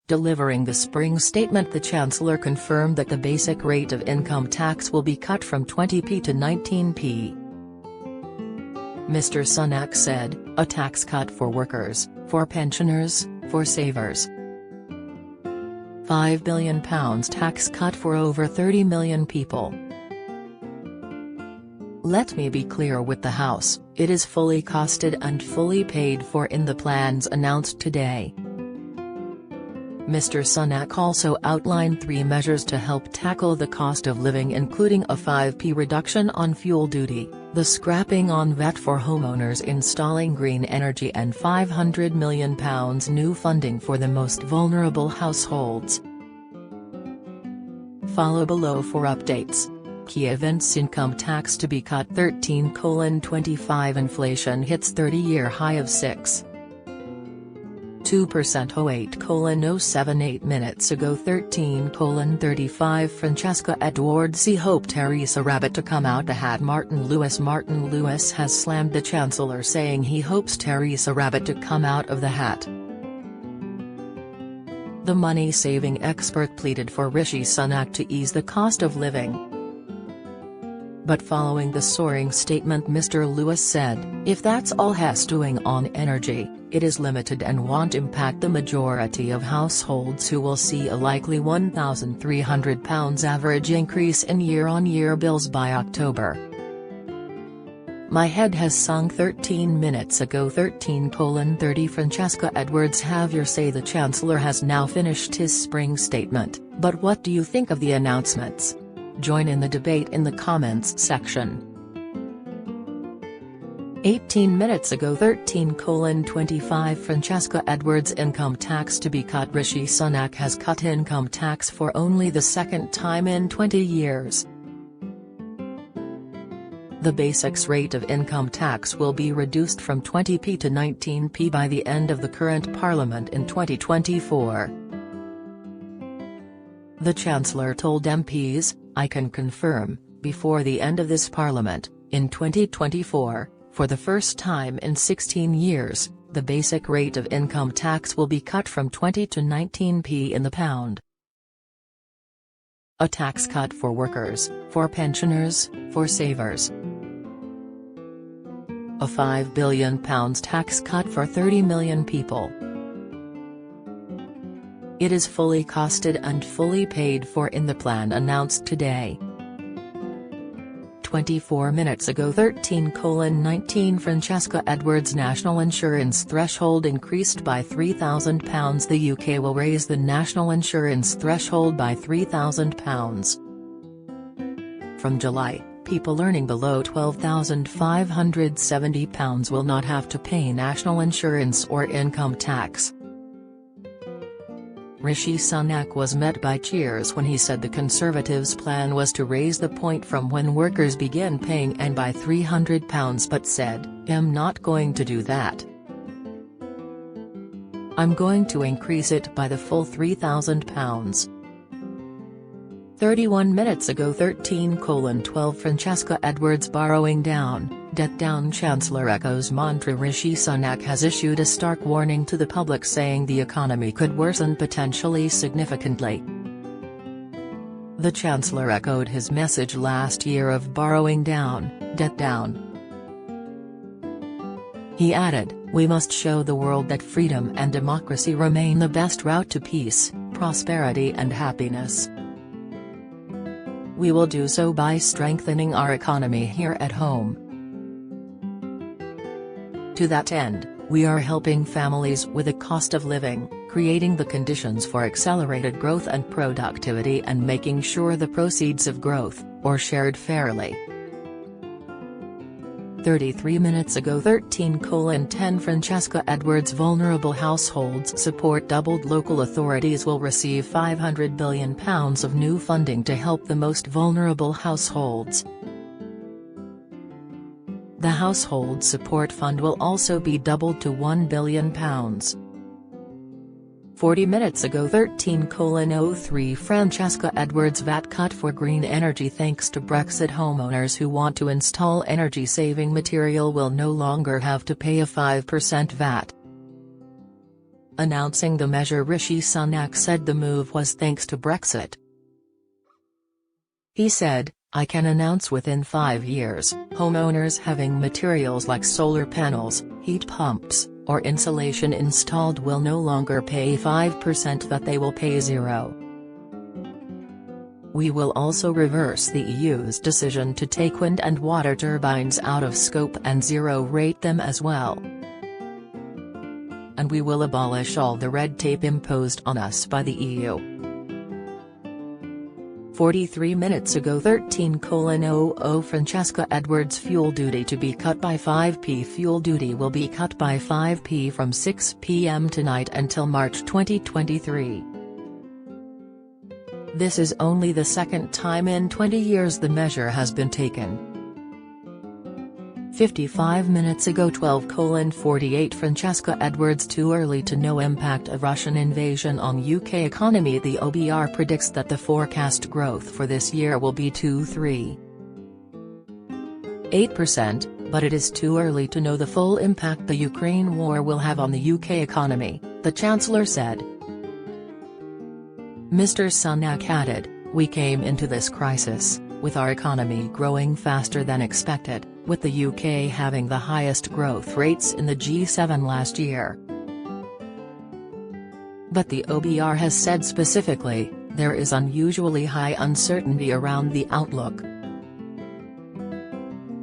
Delivering the spring statement, the Chancellor confirmed that the basic rate of income tax will be cut from 20p to 19p. Mr. Sunak said, a tax cut for workers, for pensioners, for savers. £5 billion tax cut for over 30 million people. Let me be clear with the House, it is fully costed and fully paid for in the plans announced today. Mr. Sunak also outlined 3 measures to help tackle the cost of living, including a 5p reduction on fuel duty, the scrapping on VAT for homeowners installing green energy and £500 million new funding for the most vulnerable households. Follow below for updates. Key events: income tax to be cut 13:25 inflation hits 30-year high of 6.2% 08:078 minutes ago 13:35 Francesca Edwards hoped Theresa Rabbit to come out the hat. Martin Lewis has slammed the Chancellor, saying he hopes Theresa Rabbit to come out of the hat. The money-saving expert pleaded for Rishi Sunak to ease the cost of living. But following the soaring statement, Mr. Lewis said, if that's all he's doing on energy, it is limited and won't impact the majority of households who will see a likely £1,300 average increase in year-on-year bills by October. My head has sunk 13 minutes ago 13:30 Francesca Edwards. Have your say. The Chancellor has now finished his spring statement, but what do you think of the announcements? Join in the debate in the comments section. 18 minutes ago 13:25 Francesca Edwards. Income tax to be cut. Rishi Sunak has cut income tax for only the second time in 20 years. The basics rate of income tax will be reduced from 20p to 19p by the end of the current Parliament in 2024. The Chancellor told MPs, I can confirm, before the end of this Parliament, in 2024, for the first time in 16 years, the basic rate of income tax will be cut from 20 to 19p in the pound. A tax cut for workers, for pensioners, for savers. A £5 billion tax cut for 30 million people. It is fully costed and fully paid for in the plan announced today. 24 minutes ago 13:19 Francesca Edwards. National insurance threshold increased by £3,000. The UK will raise the national insurance threshold by £3,000. From July, people earning below £12,570 will not have to pay national insurance or income tax. Rishi Sunak was met by cheers when he said the Conservatives' plan was to raise the point from when workers begin paying and by £300, but said, I'm not going to do that. I'm going to increase it by the full £3,000. 31 minutes ago 13:12 Francesca Edwards. Borrowing down, debt down. Chancellor echoes mantra. Rishi Sunak has issued a stark warning to the public, saying the economy could worsen potentially significantly. The Chancellor echoed his message last year of borrowing down, debt down. He added, we must show the world that freedom and democracy remain the best route to peace, prosperity and happiness. We will do so by strengthening our economy here at home. To that end, we are helping families with the cost of living, creating the conditions for accelerated growth and productivity, and making sure the proceeds of growth are shared fairly. 33 minutes ago 13:10 Francesca Edwards. Vulnerable households support doubled. Local authorities will receive £500 billion of new funding to help the most vulnerable households. The Household Support Fund will also be doubled to £1 billion. 40 minutes ago 13:03 Francesca Edwards. VAT cut for green energy. Thanks to Brexit, homeowners who want to install energy-saving material will no longer have to pay a 5% VAT. Announcing the measure, Rishi Sunak said the move was thanks to Brexit. He said, "I can announce within 5 years, homeowners having materials like solar panels, heat pumps, or insulation installed will no longer pay 5%, that they will pay 0%. We will also reverse the EU's decision to take wind and water turbines out of scope and zero-rate them as well. And we will abolish all the red tape imposed on us by the EU." 43 minutes ago 13:00 Francesca Edwards fuel duty to be cut by 5p. Fuel duty will be cut by 5p from 6 p.m. tonight until March 2023. This is only the second time in 20 years the measure has been taken. 55 minutes ago 12:48 Francesca Edwards too early to know impact of Russian invasion on UK economy. The OBR predicts that the forecast growth for this year will be 2.38%, but it is too early to know the full impact the Ukraine war will have on the UK economy, the Chancellor said. Mr. Sunak added, "We came into this crisis with our economy growing faster than expected, with the UK having the highest growth rates in the G7 last year. But the OBR has said specifically, there is unusually high uncertainty around the outlook."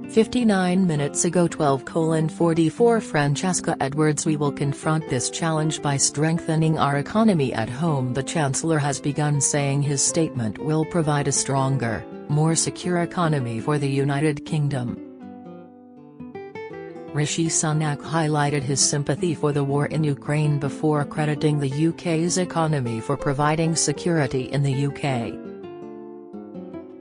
59 minutes ago 12:44 Francesca Edwards We will confront this challenge by strengthening our economy at home. The Chancellor has begun saying his statement will provide a stronger, more secure economy for the United Kingdom. Rishi Sunak highlighted his sympathy for the war in Ukraine before crediting the UK's economy for providing security in the UK.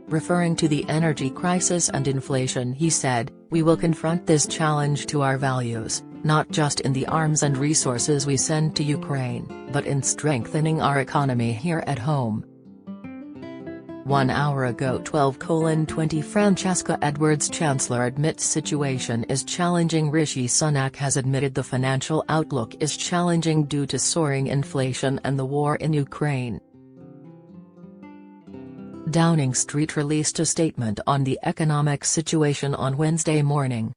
Referring to the energy crisis and inflation, he said, "We will confront this challenge to our values, not just in the arms and resources we send to Ukraine, but in strengthening our economy here at home." 1 hour ago 12:20 Francesca Edwards Chancellor admits situation is challenging. Rishi Sunak has admitted the financial outlook is challenging due to soaring inflation and the war in Ukraine. Downing Street released a statement on the economic situation on Wednesday morning.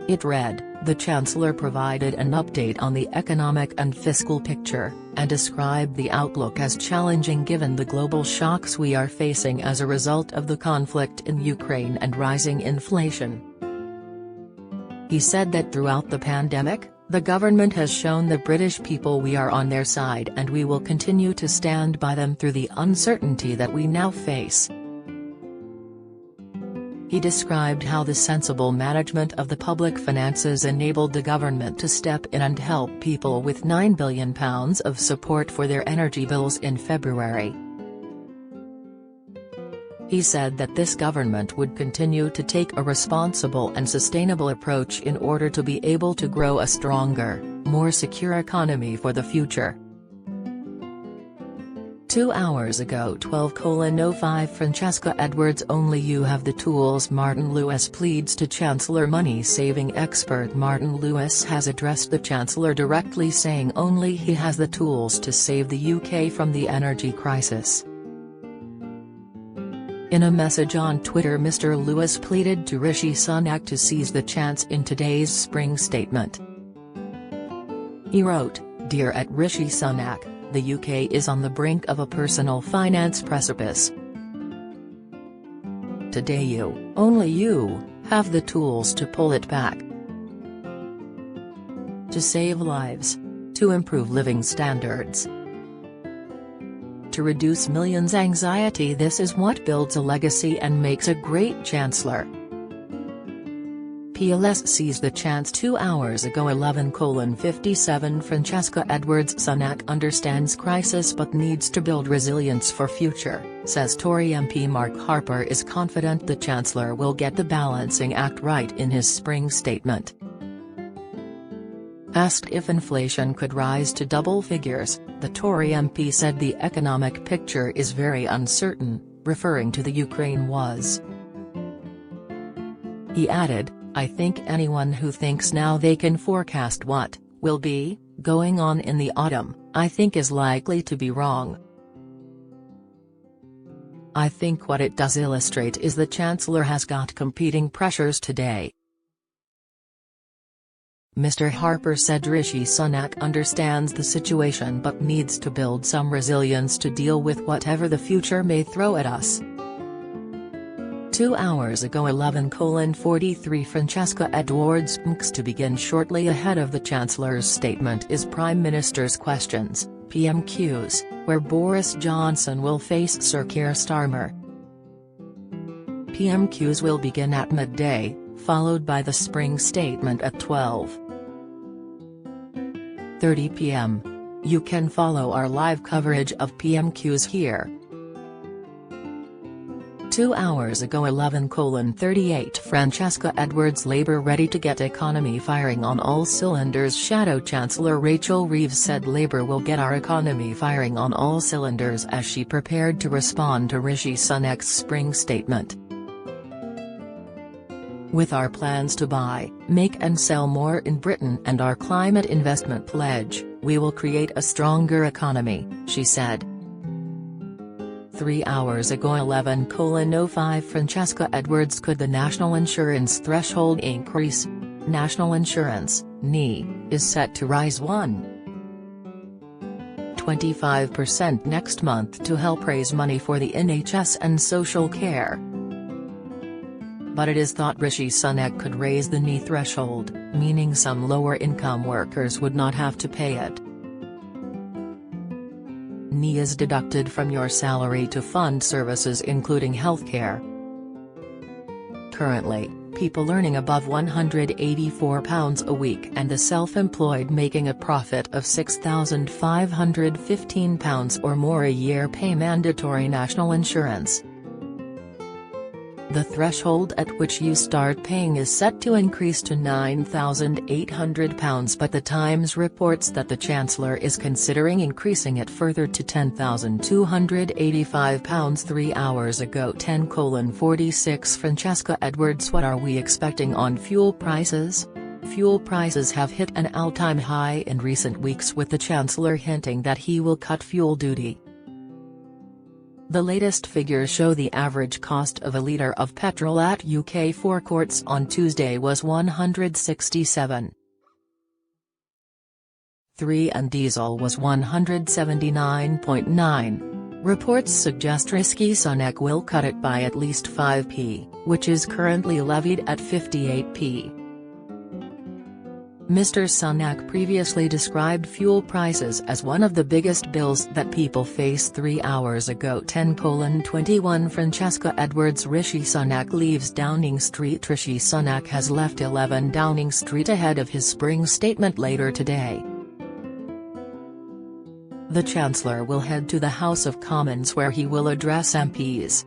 It read, "The Chancellor provided an update on the economic and fiscal picture, and described the outlook as challenging given the global shocks we are facing as a result of the conflict in Ukraine and rising inflation." He said that throughout the pandemic, the government has shown the British people we are on their side and we will continue to stand by them through the uncertainty that we now face. He described how the sensible management of the public finances enabled the government to step in and help people with £9 billion of support for their energy bills in February. He said that this government would continue to take a responsible and sustainable approach in order to be able to grow a stronger, more secure economy for the future. 2 hours ago 12:05 Francesca Edwards Only you have the tools. Martin Lewis pleads to Chancellor. Money-saving expert Martin Lewis has addressed the Chancellor directly, saying only he has the tools to save the UK from the energy crisis. In a message on Twitter, Mr. Lewis pleaded to Rishi Sunak to seize the chance in today's spring statement. He wrote, "Dear at Rishi Sunak, the UK is on the brink of a personal finance precipice. Today only you, have the tools to pull it back. To save lives. To improve living standards. To reduce millions' anxiety. This is what builds a legacy and makes a great Chancellor." PLS seized the chance 2 hours ago 11:57 Francesca Edwards Sunak understands crisis but needs to build resilience for future, says Tory MP Mark Harper is confident the Chancellor will get the balancing act right in his spring statement. Asked if inflation could rise to double figures, the Tory MP said the economic picture is very uncertain, referring to the Ukraine wars. He added, "I think anyone who thinks now they can forecast what will be, going on in the autumn, I think is likely to be wrong. I think what it does illustrate is the Chancellor has got competing pressures today. Mr. Harper said Rishi Sunak understands the situation but needs to build some resilience to deal with whatever the future may throw at us. 2 hours ago 11:43 Francesca Edwards to begin shortly ahead of the Chancellor's statement is Prime Minister's Questions, PMQs, where Boris Johnson will face Sir Keir Starmer. PMQs will begin at midday, followed by the spring statement at 12:30 p.m. You can follow our live coverage of PMQs here. 2 hours ago 11:38 Francesca Edwards Labour ready to get economy firing on all cylinders. Shadow Chancellor Rachel Reeves said Labour will get our economy firing on all cylinders as she prepared to respond to Rishi Sunak's spring statement. With our plans to buy, make and sell more in Britain and our climate investment pledge, we will create a stronger economy, she said. 3 hours ago 11:05 Francesca Edwards Could the national insurance threshold increase? National insurance, NI, is set to rise 1.25% next month to help raise money for the NHS and social care. But it is thought Rishi Sunak could raise the NI threshold, meaning some lower-income workers would not have to pay it. NI is deducted from your salary to fund services including healthcare. Currently, people earning above £184 a week and the self-employed making a profit of £6,515 or more a year pay mandatory national insurance. The threshold at which you start paying is set to increase to £9,800 but the Times reports that the Chancellor is considering increasing it further to £10,285. 3 hours ago 10:46 Francesca Edwards What are we expecting on fuel prices? Fuel prices have hit an all-time high in recent weeks with the Chancellor hinting that he will cut fuel duty. The latest figures show the average cost of a litre of petrol at UK forecourts on Tuesday was 167.3 and diesel was 179.9. Reports suggest Rishi Sunak will cut it by at least 5p, which is currently levied at 58p. Mr. Sunak previously described fuel prices as one of the biggest bills that people face. 3 hours ago 10:21 Francesca Edwards Rishi Sunak leaves Downing Street. Rishi Sunak has left 11 Downing Street ahead of his spring statement later today. The Chancellor will head to the House of Commons where he will address MPs.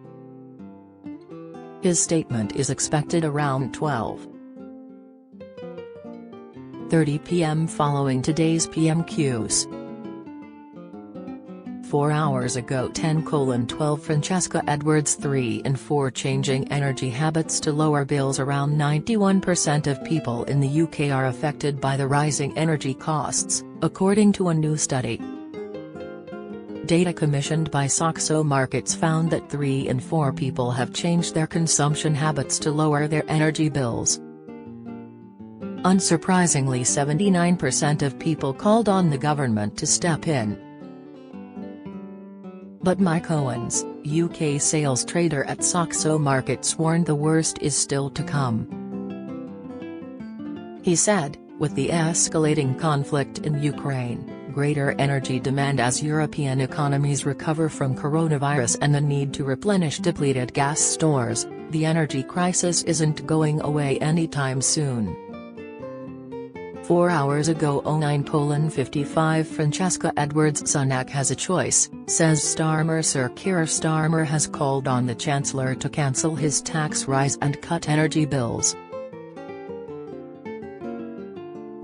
His statement is expected around 12:30 p.m. following today's PMQs. 4 hours ago 10:12 Francesca Edwards 3 in 4 changing energy habits to lower bills. Around 91% of people in the UK are affected by the rising energy costs, according to a new study. Data commissioned by Saxo Markets found that 3 in 4 people have changed their consumption habits to lower their energy bills. Unsurprisingly 79% of people called on the government to step in. But Mike Owens, UK sales trader at Saxo Markets warned the worst is still to come. He said, with the escalating conflict in Ukraine, greater energy demand as European economies recover from coronavirus and the need to replenish depleted gas stores, the energy crisis isn't going away anytime soon. 4 hours ago 09:55 Francesca Edwards Sunak has a choice, says Starmer. Sir Keir Starmer has called on the Chancellor to cancel his tax rise and cut energy bills,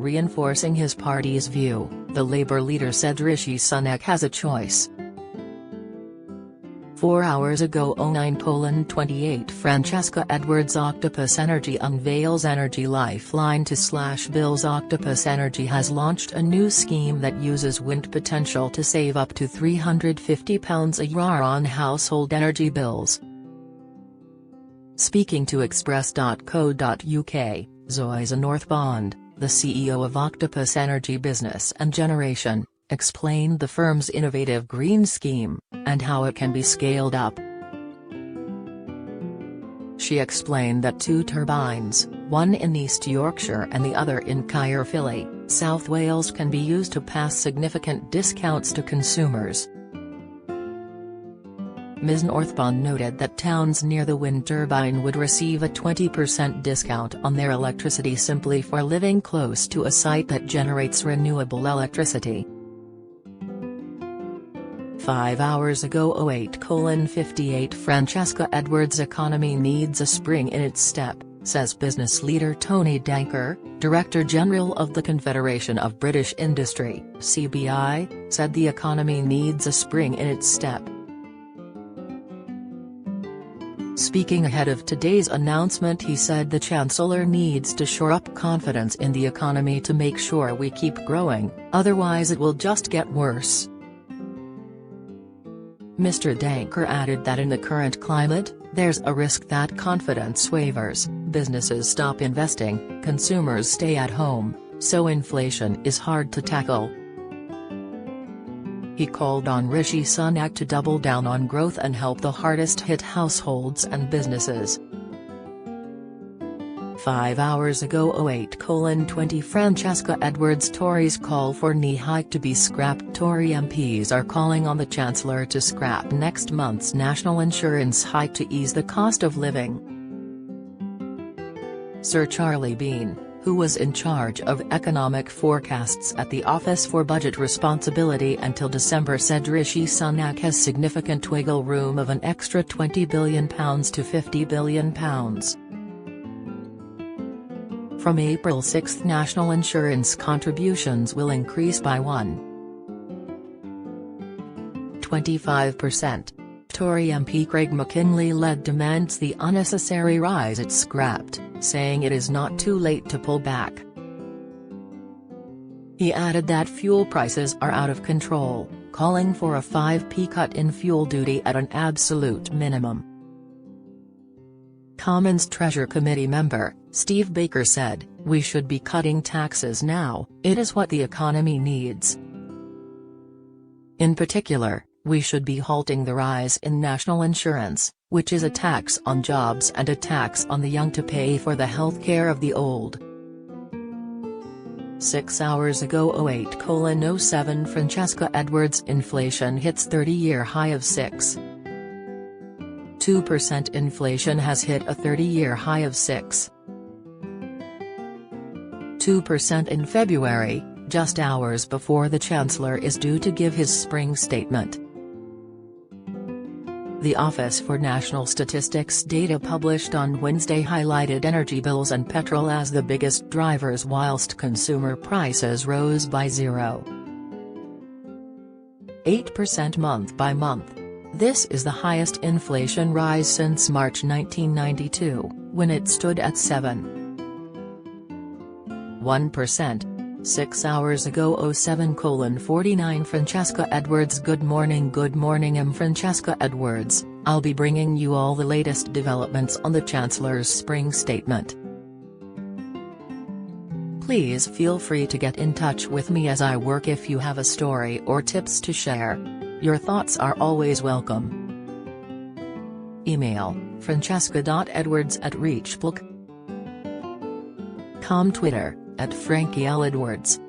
reinforcing his party's view. The Labour leader said Rishi Sunak has a choice. 4 hours ago 09:28 Francesca Edwards. Octopus Energy unveils energy lifeline to slash bills. Octopus Energy has launched a new scheme that uses wind potential to save up to £350 a year on household energy bills. Speaking to Express.co.uk, Zoisa Northbond, the CEO of Octopus Energy Business and Generation, explained the firm's innovative green scheme, and how it can be scaled up. She explained that 2 turbines, one in East Yorkshire and the other in Caerphilly, South Wales, can be used to pass significant discounts to consumers. Ms. Northbond noted that towns near the wind turbine would receive a 20% discount on their electricity simply for living close to a site that generates renewable electricity. 5 hours ago 08:58 Francesca Edwards. Economy needs a spring in its step, says business leader Tony Danker, Director General of the Confederation of British Industry (CBI), said the economy needs a spring in its step. Speaking ahead of today's announcement, he said the Chancellor needs to shore up confidence in the economy to make sure we keep growing, otherwise it will just get worse. Mr. Danker added that in the current climate, there's a risk that confidence wavers, businesses stop investing, consumers stay at home, so inflation is hard to tackle. He called on Rishi Sunak to double down on growth and help the hardest-hit households and businesses. 5 hours ago 08:20 Francesca Edwards. Tories call for knee hike to be scrapped. Tory MPs are calling on the Chancellor to scrap next month's national insurance hike to ease the cost of living. Sir Charlie Bean, who was in charge of economic forecasts at the Office for Budget Responsibility until December, said Rishi Sunak has significant wiggle room of an extra £20 billion to £50 billion. From April 6 national insurance contributions will increase by 1.25%. Tory MP Craig McKinley-led demands the unnecessary rise it scrapped, saying it is not too late to pull back. He added that fuel prices are out of control, calling for a 5p cut in fuel duty at an absolute minimum. Commons Treasury Committee member, Steve Baker said, "We should be cutting taxes now, it is what the economy needs. In particular, we should be halting the rise in national insurance, which is a tax on jobs and a tax on the young to pay for the health care of the old." 6 hours ago 08:07 Francesca Edwards. Inflation hits 30-year high of 6.2%. Inflation has hit a 30-year high of 6.2% in February, just hours before the Chancellor is due to give his spring statement. The Office for National Statistics data published on Wednesday highlighted energy bills and petrol as the biggest drivers, whilst consumer prices rose by 0.8% month by month. This is the highest inflation rise since March 1992, when it stood at 7.1%. 6 hours ago 07:49 Francesca Edwards. Good morning, I'm Francesca Edwards. I'll be bringing you all the latest developments on the Chancellor's spring statement. Please feel free to get in touch with me as I work if you have a story or tips to share. Your thoughts are always welcome. Email, francesca.edwards@reachplk.com. Twitter, @FrankieLEdwards.